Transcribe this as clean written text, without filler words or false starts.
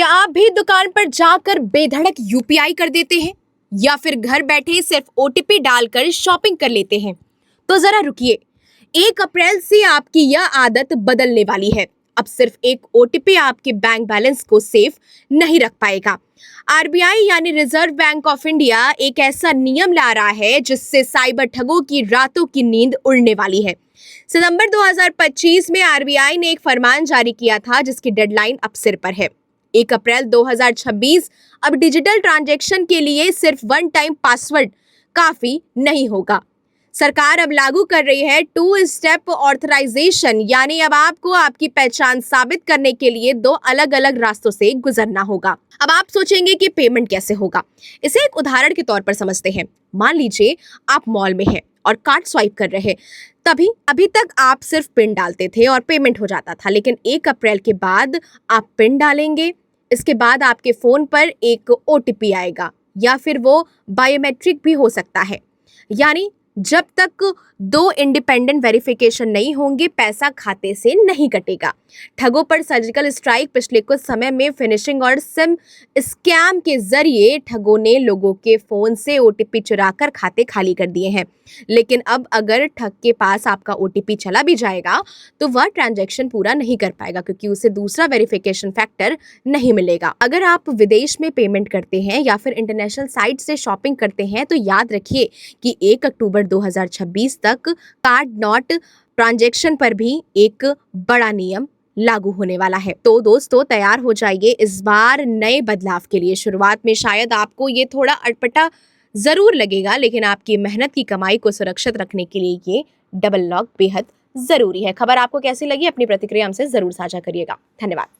क्या आप भी दुकान पर जाकर बेधड़क यूपीआई कर देते हैं या फिर घर बैठे सिर्फ ओटीपी डालकर शॉपिंग कर लेते हैं? तो जरा रुकिए, 1 अप्रैल से आपकी यह आदत बदलने वाली है। अब सिर्फ एक ओटीपी आपके बैंक बैलेंस को सेफ नहीं रख पाएगा। आरबीआई यानी रिजर्व बैंक ऑफ इंडिया एक ऐसा नियम ला रहा है जिससे साइबर ठगों की रातों की नींद उड़ने वाली है। सितंबर 2025 में आरबीआई ने एक फरमान जारी किया था जिसकी डेडलाइन अब सिर पर है। 1 अप्रैल 2026 अब डिजिटल ट्रांजैक्शन के लिए सिर्फ वन टाइम पासवर्ड काफी नहीं होगा। सरकार अब लागू कर रही है 2 स्टेप ऑथराइजेशन, यानी अब आपको आपकी पहचान साबित करने के लिए 2 अलग अलग रास्तों से गुजरना होगा। अब आप सोचेंगे कि पेमेंट कैसे होगा। इसे एक उदाहरण के तौर पर समझते हैं। मान लीजिए आप मॉल में हैं और कार्ड स्वाइप कर रहे हैं। अभी तक आप सिर्फ पिन डालते थे और पेमेंट हो जाता था, लेकिन 1 अप्रैल के बाद आप पिन डालेंगे, इसके बाद आपके फोन पर एक ओटीपी आएगा या फिर वो बायोमेट्रिक भी हो सकता है। यानी जब तक 2 इंडिपेंडेंट वेरिफिकेशन नहीं होंगे, पैसा खाते से नहीं कटेगा। ठगों पर सर्जिकल स्ट्राइक पिछले कुछ समय में फिनिशिंग और सिम स्कैम के जरिए ठगों ने लोगों के फोन से ओटीपी चुराकर खाते खाली कर दिए हैं। लेकिन अब अगर ठग के पास आपका ओटीपी चला भी जाएगा तो वह ट्रांजैक्शन पूरा नहीं कर पाएगा, क्योंकि उसे दूसरा वेरिफिकेशन फैक्टर नहीं मिलेगा। अगर आप विदेश में पेमेंट करते हैं या फिर इंटरनेशनल साइट से शॉपिंग करते हैं तो याद रखिए कि 1 अक्टूबर 2026 तक कार्ड नॉट ट्रांजैक्शन पर भी एक बड़ा नियम लागू होने वाला है। तो दोस्तों, तैयार हो जाइए इस बार नए बदलाव के लिए। शुरुआत में शायद आपको ये थोड़ा अटपटा जरूर लगेगा, लेकिन आपकी मेहनत की कमाई को सुरक्षित रखने के लिए ये डबल लॉक बेहद जरूरी है। खबर आपको कैसी लगी? अपनी प्रतिक्रिया हमसे जरूर साझा करिएगा। धन्यवाद।